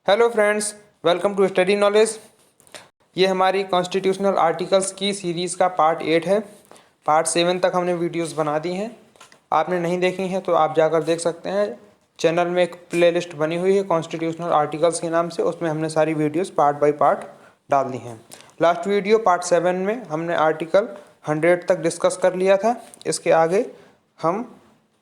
Hello friends, welcome to study knowledge. ये हमारी constitutional articles की सीरीज़ का पार्ट 8 है। पार्ट 7 तक हमने वीडियोस बना दी हैं। आपने नहीं देखी हैं तो आप जाकर देख सकते हैं। चैनल में एक प्लेलिस्ट बनी हुई है कॉन्स्टिट्यूशनल आर्टिकल्स के नाम से, उसमें हमने सारी वीडियोस पार्ट बाय पार्ट डाल दी हैं। लास्ट वीडियो पार्ट 7 में हमने आर्टिकल 100 तक डिस्कस कर लिया था। इसके आगे हम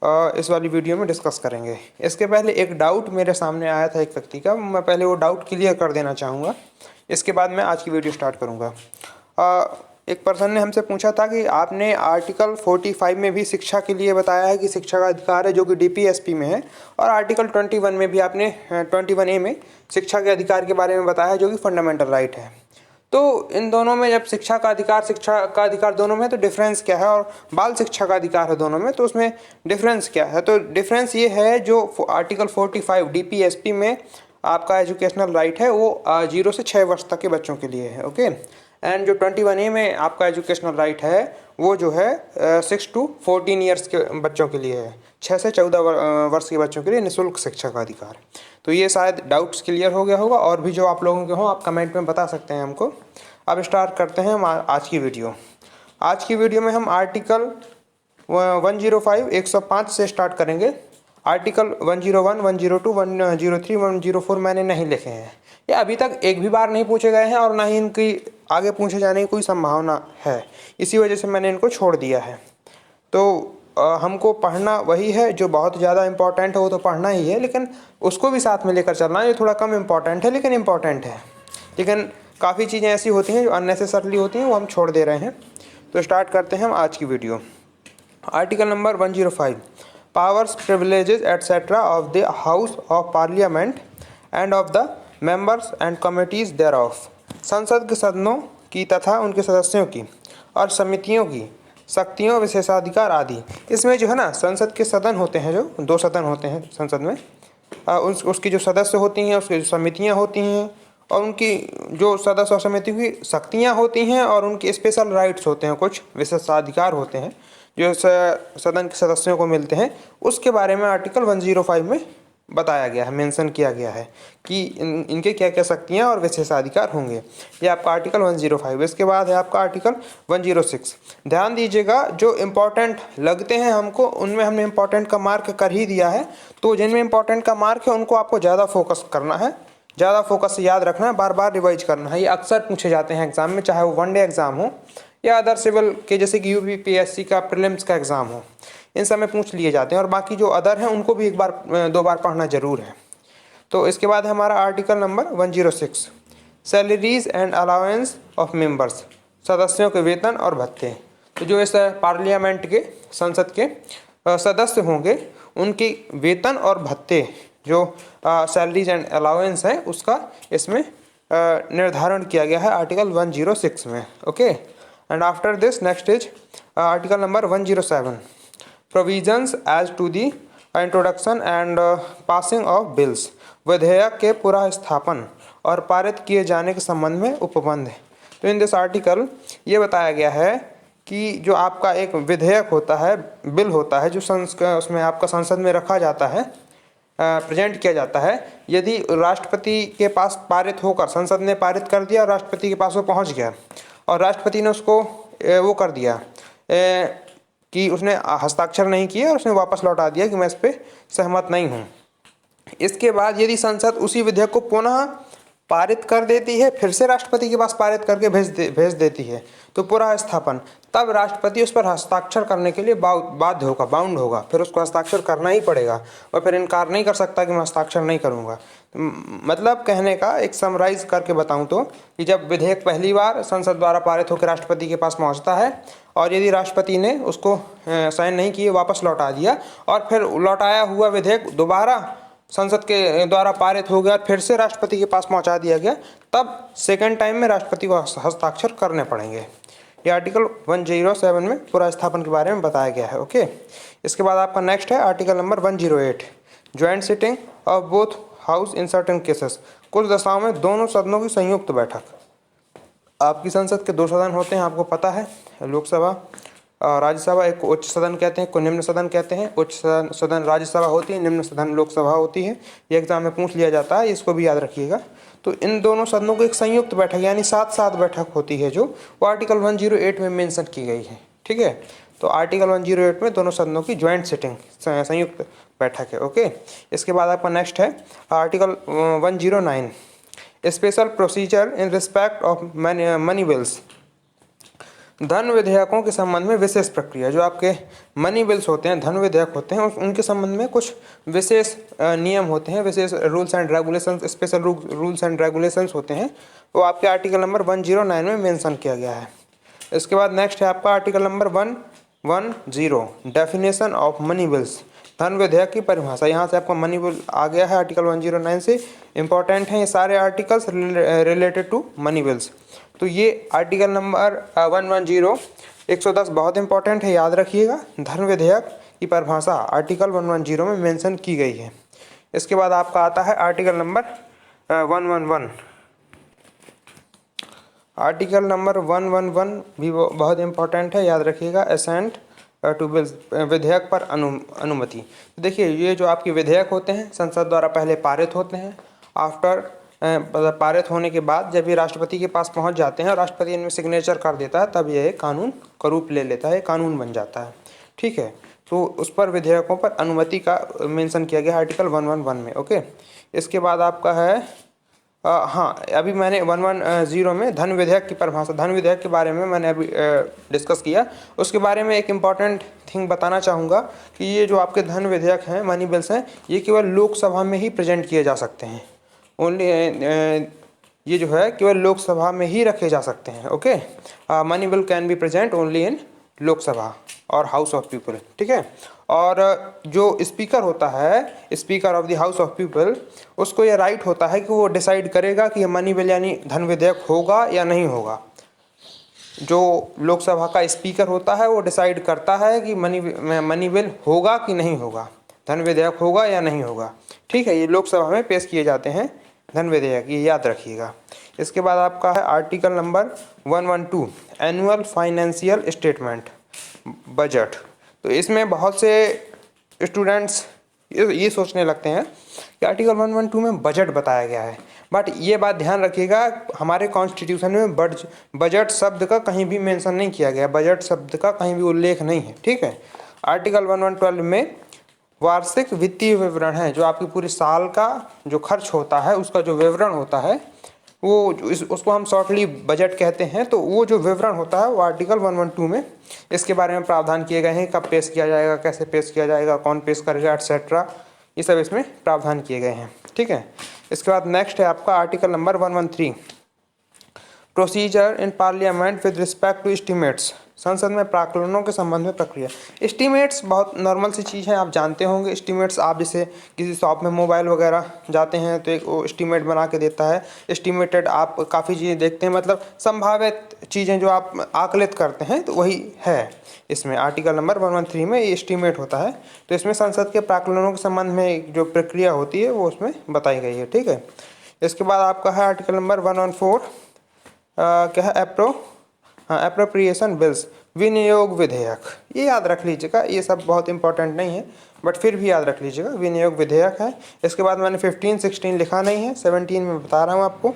इस वाली वीडियो में डिस्कस करेंगे। इसके पहले एक डाउट मेरे सामने आया था एक व्यक्ति का, मैं पहले वो डाउट क्लियर कर देना चाहूँगा। इसके बाद मैं आज की वीडियो स्टार्ट करूँगा। एक पर्सन ने हमसे पूछा था कि आपने आर्टिकल 45 में भी शिक्षा के लिए बताया है कि शिक्षा का अधिकार है, जो कि डीपीएसपी में है, और आर्टिकल 21 में भी आपने 21A में शिक्षा के अधिकार के बारे में बताया है, जो कि फंडामेंटल राइट है। तो इन दोनों में जब शिक्षा का अधिकार दोनों में है तो डिफरेंस क्या है, और बाल शिक्षा का अधिकार है दोनों में, तो उसमें डिफरेंस क्या है? तो डिफरेंस ये है, जो आर्टिकल 45 डीपीएसपी में आपका एजुकेशनल राइट है वो 0 से 6 वर्ष तक के बच्चों के लिए है, ओके। एंड जो 21A में आपका एजुकेशनल राइट है वो जो है 6 to 14 ईयर्स के बच्चों के लिए है, 6 से 14 वर्ष के बच्चों के लिए निःशुल्क शिक्षा का अधिकार। तो ये शायद डाउट्स क्लियर हो गया होगा, और भी जो आप लोगों के हों आप कमेंट में बता सकते हैं हमको। अब स्टार्ट करते हैं हम आज की वीडियो। आज की वीडियो में हम आर्टिकल 105 105 से स्टार्ट करेंगे। आर्टिकल 101 102 103 104 मैंने नहीं लिखे हैं, ये अभी तक एक भी बार नहीं पूछे गए हैं, और ना ही इनकी आगे पूछे जाने की कोई संभावना है। इसी वजह से मैंने इनको छोड़ दिया है। तो हमको पढ़ना वही है जो बहुत ज़्यादा इम्पोर्टेंट है, वो तो पढ़ना ही है, लेकिन उसको भी साथ में लेकर चलना है। ये थोड़ा कम इम्पोर्टेंट है लेकिन इम्पोर्टेंट है। लेकिन काफ़ी चीज़ें ऐसी होती हैं जो अननेसेसरली होती हैं, वो हम छोड़ दे रहे हैं। तो स्टार्ट करते हैं हम आज की video. Article number 105, powers, privileges etcetera of the house of parliament and of the members and committees thereof. संसद के सदनों की तथा उनके सदस्यों की और समितियों की शक्तियों, विशेषाधिकार आदि। इसमें जो है ना, संसद के सदन होते हैं, जो 2 सदन होते हैं संसद में, उसकी जो सदस्य होती हैं, उसकी जो समितियां होती हैं, और उनकी जो सदस्य और समिति की शक्तियां होती हैं, और उनके स्पेशल राइट्स होते हैं, कुछ विशेषाधिकार होते हैं जो सदन के सदस्यों को मिलते हैं। उसके बारे में आर्टिकल 105 में बताया गया है, मेंशन किया गया है कि इनके क्या क्या शक्तियाँ और विशेषाधिकार होंगे। ये आपका आर्टिकल 105। इसके बाद है आपका आर्टिकल 106। ध्यान दीजिएगा, जो इम्पोर्टेंट लगते हैं हमको, उनमें हमने इम्पोर्टेंट का मार्क कर ही दिया है। तो जिनमें इम्पोर्टेंट का मार्क है उनको आपको ज़्यादा फोकस करना है, ज़्यादा फोकस से याद रखना है, बार बार रिवाइज करना है। ये अक्सर पूछे जाते हैं एग्जाम में, चाहे वो 1 डे एग्जाम हो या अदर सिविल के, जैसे कि यूपीपीएससी का प्रीलिम्स का एग्ज़ाम हो, इन सब में पूछ लिए जाते हैं। और बाकी जो अदर हैं उनको भी 1 बार पढ़ना जरूर है। तो इसके बाद है हमारा article number 106, salaries and allowance of members, सदस्यों के वेतन और भत्ते। तो जो इस पार्लियामेंट के, संसद के सदस्य होंगे, उनके वेतन और भत्ते, जो सैलरीज एंड अलाउंस है, उसका इसमें निर्धारण किया गया है आर्टिकल 106 में, okay. And after this next is article number 107, provisions as to the introduction and passing of bills, विधेयक के पूरा स्थापन और पारित किए जाने के संबंध में उपबंध। तो इन दिस आर्टिकल ये बताया गया है कि जो आपका एक विधेयक होता है, बिल होता है, जो उसमें आपका संसद में रखा जाता है, प्रेजेंट किया जाता है, यदि राष्ट्रपति के पास पारित होकर, संसद ने पारित कर दिया, राष्ट्रपति के पास वो पहुंच गया, और राष्ट्रपति ने उसको वो कर दिया कि उसने हस्ताक्षर नहीं किए और उसने वापस लौटा दिया कि मैं इस पर सहमत नहीं हूँ। इसके बाद यदि संसद उसी विधेयक को पुनः पारित कर देती है, फिर से राष्ट्रपति के पास पारित करके भेज देती है, तो पूरा स्थापन, तब राष्ट्रपति उस पर हस्ताक्षर करने के लिए बाध्य होगा, बाउंड होगा, फिर उसको हस्ताक्षर करना ही पड़ेगा, और फिर इनकार नहीं कर सकता कि मैं हस्ताक्षर नहीं करूँगा। मतलब कहने का एक समराइज करके बताऊं तो, कि जब विधेयक पहली बार संसद द्वारा पारित होकर राष्ट्रपति के पास पहुंचता है, और यदि राष्ट्रपति ने उसको साइन नहीं किए, वापस लौटा दिया, और फिर लौटाया हुआ विधेयक दोबारा संसद के द्वारा पारित हो गया, फिर से राष्ट्रपति के पास पहुंचा दिया गया, तब सेकंड टाइम में राष्ट्रपति को हस्ताक्षर करने पड़ेंगे। ये आर्टिकल 107 में पूरा स्थापन के बारे में बताया गया है, ओके। इसके बाद आपका नेक्स्ट है article number 108, joint sitting of both house in certain cases, कुछ दशाओं में दोनों सदनों की संयुक्त बैठक। आपकी संसद के 2 सदन होते हैं, आपको पता है, लोकसभा राज्यसभा एक को उच्च सदन कहते हैं, एक को निम्न सदन कहते हैं। उच्च सदन राज्यसभा होती है, निम्न सदन लोकसभा होती है। ये एग्जाम में पूछ लिया जाता है, इसको भी याद रखिएगा। तो इन दोनों सदनों को एक संयुक्त बैठक यानी साथ साथ बैठक होती है, जो वो आर्टिकल 108 में मेंशन की गई है। ठीक है, तो आर्टिकल 108 में दोनों सदनों की ज्वाइंट सिटिंग, संयुक्त बैठक है। ओके, इसके बाद आपका नेक्स्ट है article 109, special procedure in respect of money bills. धन विधेयकों के संबंध में विशेष प्रक्रिया। जो आपके मनी बिल्स होते हैं, धन विधेयक होते हैं, उनके संबंध में कुछ विशेष नियम होते हैं, विशेष rules and regulations, special rules and regulations होते हैं, वो आपके आर्टिकल नंबर 109 में मेंशन किया गया है। इसके बाद नेक्स्ट है आपका article number 110, definition of money bills. धन विधेयक की परिभाषा, यहाँ से आपका मनी बिल आ गया है आर्टिकल 109 से। इंपॉर्टेंट हैं ये सारे articles related to money bills. तो ये आर्टिकल नंबर 110 110 बहुत इंपॉर्टेंट है, याद रखिएगा। धन विधेयक की परिभाषा आर्टिकल 110 में मेंशन की गई है। इसके बाद आपका आता है आर्टिकल नंबर 111। आर्टिकल नंबर 111 भी बहुत इंपॉर्टेंट है, याद रखिएगा। असेंट टू बिल्स, विधेयक पर अनुमति। देखिए, ये जो आपके विधेयक होते हैं संसद द्वारा पहले पारित होते हैं। आफ्टर पारित होने के बाद जब ये राष्ट्रपति के पास पहुंच जाते हैं और राष्ट्रपति इनमें सिग्नेचर कर देता है, तब यह कानून का रूप ले लेता है, कानून बन जाता है। ठीक है, तो उस पर विधेयकों पर अनुमति का मेंशन किया गया आर्टिकल 111 में। ओके, इसके बाद आपका है हाँ, अभी मैंने 110 में धन विधेयक की परिभाषा, धन विधेयक के बारे में मैंने अभी डिस्कस किया। उसके बारे में एक इम्पॉर्टेंट थिंग बताना चाहूँगा कि ये जो आपके धन विधेयक हैं, मनी बिल्स हैं, ये केवल लोकसभा में ही प्रेजेंट किए जा सकते हैं। ओनली ये जो है केवल लोकसभा में ही रखे जा सकते हैं। Okay, money bill can be present only in Lok Sabha और हाउस ऑफ पीपल। ठीक है, और जो स्पीकर होता है, speaker of the house of people, उसको ये राइट होता है कि वो डिसाइड करेगा कि ये मनी बिल यानी धन विधेयक होगा या नहीं होगा। जो लोकसभा का स्पीकर होता है वो डिसाइड करता है कि मनी बिल होगा कि नहीं होगा, धन विधेयक होगा या नहीं होगा। ठीक है, ये लोकसभा में पेश किए जाते हैं धन विधेयक, ये याद रखिएगा। इसके बाद आपका है article number 112, annual financial statement, budget. तो इसमें बहुत से स्टूडेंट्स ये सोचने लगते हैं कि आर्टिकल 112 में बजट बताया गया है, बट ये बात ध्यान रखिएगा, हमारे कॉन्स्टिट्यूशन में बजट शब्द का कहीं भी मेंशन नहीं किया गया, बजट शब्द का कहीं भी उल्लेख नहीं है। ठीक है, आर्टिकल 112 में वार्षिक वित्तीय विवरण है, जो आपकी पूरे साल का जो खर्च होता है उसका जो विवरण होता है, वो उसको हम शॉर्टली बजट कहते हैं। तो वो जो विवरण होता है वो आर्टिकल 112 में इसके बारे में प्रावधान किए गए हैं, कब पेश किया जाएगा, कैसे पेश किया जाएगा, कौन पेश करेगा, एटसेट्रा, ये सब इसमें प्रावधान किए गए हैं। ठीक है, इसके बाद नेक्स्ट है आपका article number 113, procedure in parliament with respect to estimates. संसद में प्राक्कलनों के संबंध में प्रक्रिया। एस्टीमेट्स बहुत नॉर्मल सी चीज़ है, आप जानते होंगे। एस्टीमेट्स आप जैसे किसी शॉप में मोबाइल वगैरह जाते हैं तो एक वो एस्टीमेट बना के देता है। एस्टीमेटेड आप काफ़ी चीज़ें देखते हैं, मतलब संभावित चीज़ें जो आप आकलित करते हैं, तो वही है इसमें आर्टिकल नंबर 113 में ये एस्टीमेट होता है। तो इसमें संसद के प्राक्कलनों के संबंध में जो प्रक्रिया होती है वो उसमें बताई गई है। ठीक है, इसके बाद आपका है आर्टिकल नंबर 114, क्या है, एप्रोप्रिएशन बिल्स, विनियोग विधेयक। ये याद रख लीजिएगा, ये सब बहुत इंपॉर्टेंट नहीं है, बट फिर भी याद रख लीजिएगा, विनियोग विधेयक है। इसके बाद मैंने 15 16 लिखा नहीं है, 17 में बता रहा हूँ आपको।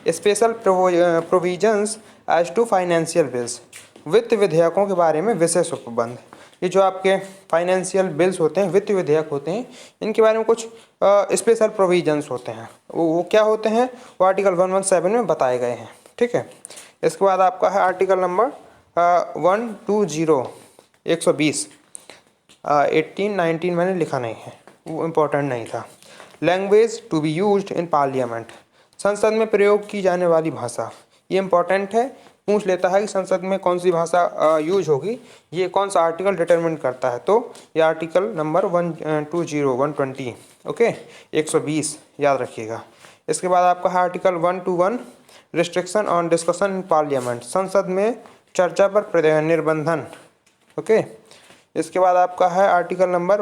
Special provisions as to financial bills, वित्त विधेयकों के बारे में विशेष उपबंध। ये जो आपके फाइनेंशियल बिल्स होते हैं, वित्त विधेयक होते हैं, इनके बारे में कुछ स्पेशल प्रोविजंस होते हैं। वो क्या होते हैं, वो आर्टिकल 117 में बताए गए हैं। ठीक है, इसके बाद आपका है आर्टिकल नंबर 120 120, 18 19 मैंने लिखा नहीं है, वो इम्पोर्टेंट नहीं था। Language to be used in parliament, संसद में प्रयोग की जाने वाली भाषा, ये इम्पोर्टेंट है, पूछ लेता है कि संसद में कौन सी भाषा यूज होगी, ये कौन सा आर्टिकल डिटरमिन करता है। तो ये आर्टिकल नंबर 120 120 ओके 120 याद रखिएगा। इसके बाद आपका है article 121, restriction on discussion in parliament, संसद में चर्चा पर निर्बंधन। ओके, इसके बाद आपका है article number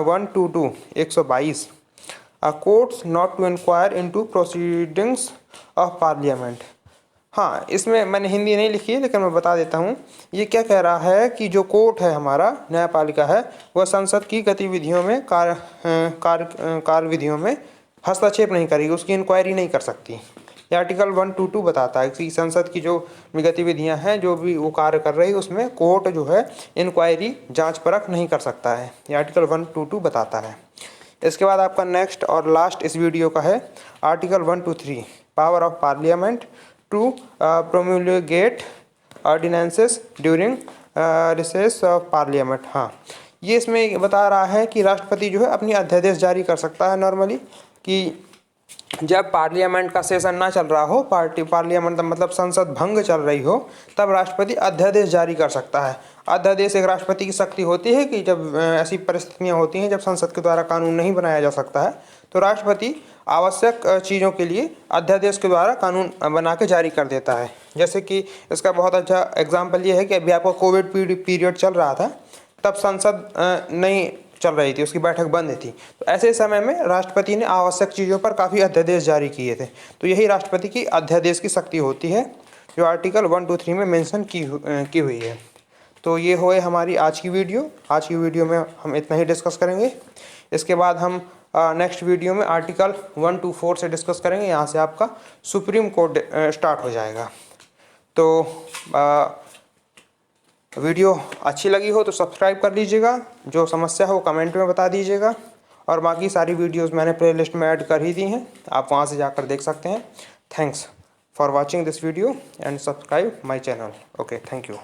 122 122, courts not to inquire into proceedings of parliament, हाँ, इसमें मैंने हिंदी नहीं लिखी है लेकिन मैं बता देता हूँ। ये क्या कह रहा है कि जो कोर्ट है हमारा, न्यायपालिका है, वह संसद की गतिविधियों में कार्य विधियों में हस्तक्षेप नहीं करेगी, उसकी इंक्वायरी नहीं कर सकती। ये आर्टिकल 122 बताता है कि संसद की जो गतिविधियां हैं, जो भी वो कार्य कर रही है, उसमें कोर्ट जो है इंक्वायरी, जांच परख नहीं कर सकता है। ये आर्टिकल 122 बताता है। इसके बाद आपका नेक्स्ट और लास्ट इस वीडियो का है article 123, power of parliament to promulgate ordinances during recess of parliament. हाँ, ये इसमें बता रहा है कि राष्ट्रपति जो है अपनी अध्यादेश जारी कर सकता है नॉर्मली, कि जब पार्लियामेंट का सेशन ना चल रहा हो, पार्लियामेंट मतलब संसद भंग चल रही हो, तब राष्ट्रपति अध्यादेश जारी कर सकता है। अध्यादेश एक राष्ट्रपति की शक्ति होती है कि जब ऐसी परिस्थितियां होती हैं जब संसद के द्वारा कानून नहीं बनाया जा सकता है, तो राष्ट्रपति आवश्यक चीज़ों के लिए अध्यादेश के द्वारा कानून बना के जारी कर देता है। जैसे कि इसका बहुत अच्छा एग्जाम्पल ये है कि अभी आपका कोविड पीरियड चल रहा था, तब संसद नहीं चल रही थी, उसकी बैठक बंद थी, तो ऐसे समय में राष्ट्रपति ने आवश्यक चीज़ों पर काफ़ी अध्यादेश जारी किए थे। तो यही राष्ट्रपति की अध्यादेश की शक्ति होती है, जो आर्टिकल 123 में मेंशन की हुई है। तो ये हुए हमारी आज की वीडियो। आज की वीडियो में हम इतना ही डिस्कस करेंगे। इसके बाद हम नेक्स्ट वीडियो में आर्टिकल 124 से डिस्कस करेंगे। यहाँ से आपका सुप्रीम कोर्ट स्टार्ट हो जाएगा। तो वीडियो अच्छी लगी हो तो सब्सक्राइब कर लीजिएगा, जो समस्या हो कमेंट में बता दीजिएगा, और बाकी सारी वीडियोस मैंने प्लेलिस्ट में ऐड कर ही दी हैं, आप वहाँ से जाकर देख सकते हैं। Thanks for watching this video and subscribe my channel. Okay, thank you.